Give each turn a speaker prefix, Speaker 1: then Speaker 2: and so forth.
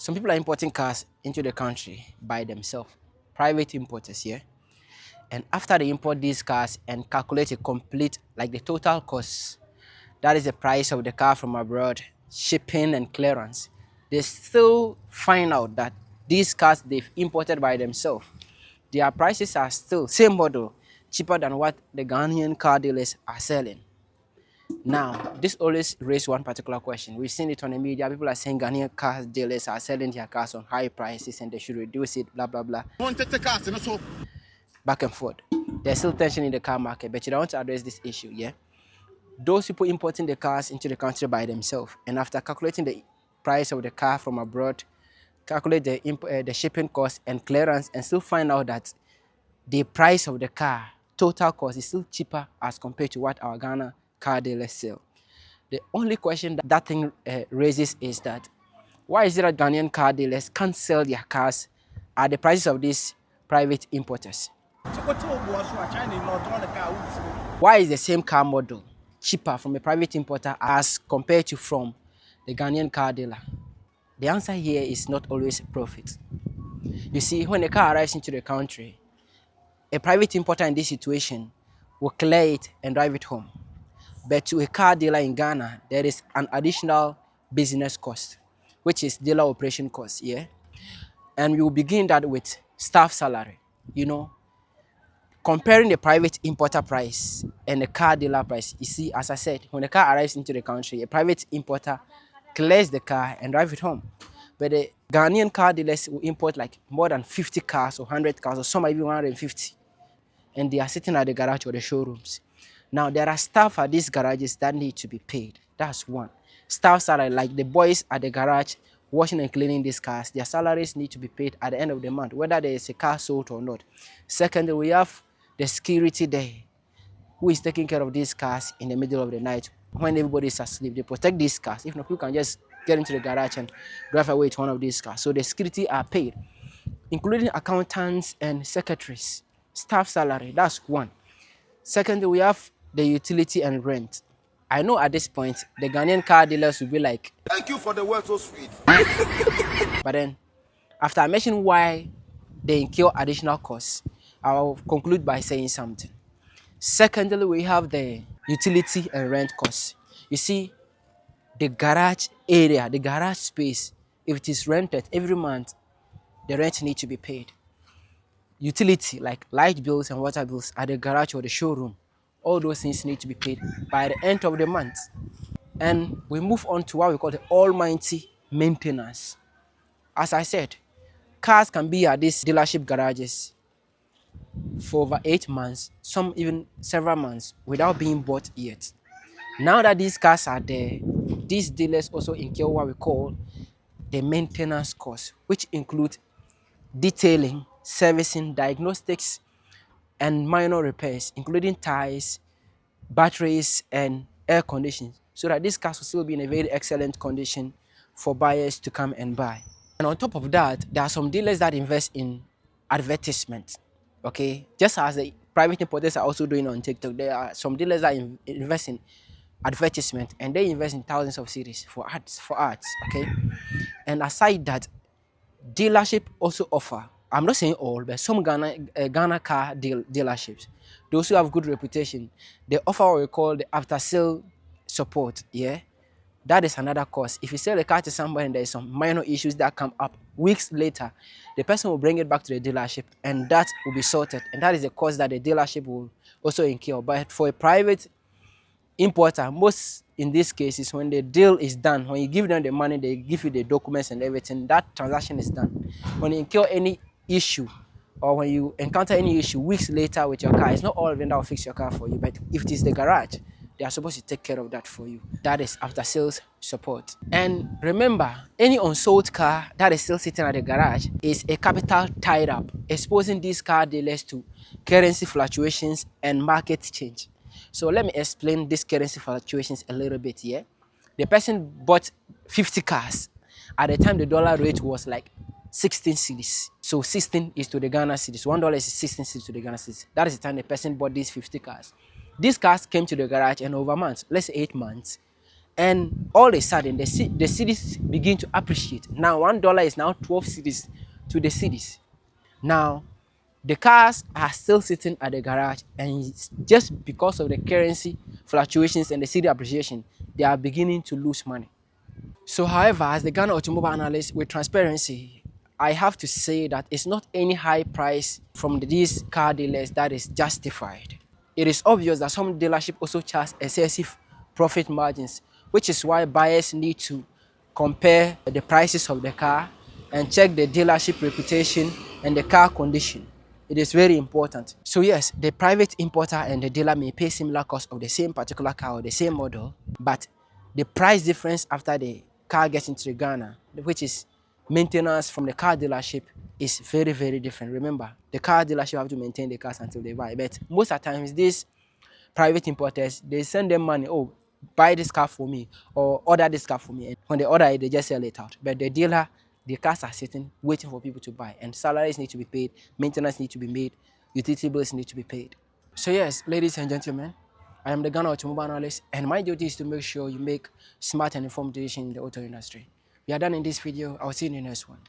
Speaker 1: Some people are importing cars into the country by themselves, private importers, yeah. And after they import these cars and calculate a complete, like the total cost, that is the price of the car from abroad, shipping and clearance, they still find out that these cars they've imported by themselves, their prices are still same model, cheaper than what the Ghanaian car dealers are selling. Now, this always raises one particular question. We've seen it on the media. People are saying Ghanaian car dealers are selling their cars on high prices and they should reduce it, blah, blah, blah. Back and forth. There's still tension in the car market, but you don't want to address this issue, yeah? Those people importing the cars into the country by themselves, and after calculating the price of the car from abroad, calculate the shipping cost and clearance, and still find out that the price of the car, total cost, is still cheaper as compared to what our Ghana car dealers sell. The only question that thing raises is that why is it that Ghanaian car dealers can't sell their cars at the prices of these private importers? Why is the same car model cheaper from a private importer as compared to from the Ghanaian car dealer? The answer here is not always profit. You see, when a car arrives into the country, a private importer in this situation will clear it and drive it home. But to a car dealer in Ghana, there is an additional business cost, which is dealer operation cost, yeah? And we will begin that with staff salary, you know. Comparing the private importer price and the car dealer price, you see, as I said, when the car arrives into the country, a private importer clears the car and drives it home. But the Ghanaian car dealers will import like more than 50 cars or 100 cars, or some are even 150. And they are sitting at the garage or the showrooms. Now, there are staff at these garages that need to be paid. That's one. Staff salary, like the boys at the garage washing and cleaning these cars, their salaries need to be paid at the end of the month, whether there is a car sold or not. Secondly, we have the security there, who is taking care of these cars in the middle of the night when everybody is asleep. They protect these cars. If not, people can just get into the garage and drive away to one of these cars. So the security are paid, including accountants and secretaries. Staff salary, that's one. Secondly, we have the utility and rent. I know at this point, the Ghanaian car dealers will be like,
Speaker 2: thank you for the word so sweet.
Speaker 1: But then, after I mention why they incur additional costs, I'll conclude by saying something. Secondly, we have the utility and rent costs. You see, the garage area, the garage space, if it is rented every month, the rent needs to be paid. Utility, like light bills and water bills at the garage or the showroom, all those things need to be paid by the end of the month. And we move on to what we call the almighty maintenance. As I said, cars can be at these dealership garages for over 8 months, some even several months, without being bought yet. Now that these cars are there, these dealers also incur what we call the maintenance costs, which include detailing, servicing, diagnostics, and minor repairs, including tires, batteries, and air conditioning, so that these cars will still be in a very excellent condition for buyers to come and buy. And on top of that, there are some dealers that invest in advertisement. Okay, just as the private importers are also doing on TikTok, there are some dealers that invest in advertisement, and they invest in thousands of cedis for ads. Okay, and aside that, dealership also offer, I'm not saying all, but some Ghana car dealerships, those who have good reputation, they offer what we call the after sale support. Yeah, that is another cost. If you sell a car to somebody and there is some minor issues that come up, weeks later, the person will bring it back to the dealership and that will be sorted. And that is the cost that the dealership will also incur. But for a private importer, most in these cases, when the deal is done, when you give them the money, they give you the documents and everything, that transaction is done. When you incur any issue or when you encounter any issue weeks later with your car, it's not all of them that will fix your car for you, but if it is the garage, they are supposed to take care of that for you. That is after sales support. And remember, any unsold car that is still sitting at the garage is a capital tied up, exposing these car dealers to currency fluctuations and market change. So let me explain these currency fluctuations a little bit here. The person bought 50 cars. At the time, the dollar rate was like 16 cedis. So 16 is to the Ghana cedis. $1 is 16 cedis to the Ghana cedis. That is the time the person bought these 50 cars. These cars came to the garage and over months, let's say 8 months, And all of a sudden, the cities begin to appreciate. Now, $1 is now 12 cities to the cities. Now, the cars are still sitting at the garage, and just because of the currency fluctuations and the city appreciation, they are beginning to lose money. So, however, as the Ghana automobile analyst with transparency, I have to say that it's not any high price from these car dealers that is justified. It is obvious that some dealership also charge excessive profit margins, which is why buyers need to compare the prices of the car and check the dealership reputation and the car condition. It is very important. So yes, the private importer and the dealer may pay similar cost of the same particular car or the same model, but the price difference after the car gets into Ghana, which is maintenance from the car dealership, is very, very different. Remember, the car dealership have to maintain the cars until they buy. But most of the times, these private importers, they send them money. Oh, buy this car for me or order this car for me. And when they order it, they just sell it out. But the dealer, the cars are sitting, waiting for people to buy. And salaries need to be paid, maintenance need to be made, utility bills need to be paid. So yes, ladies and gentlemen, I am the Ghana automobile analyst, and my duty is to make sure you make smart and informed decisions in the auto industry. We are done in this video. I'll see you in the next one.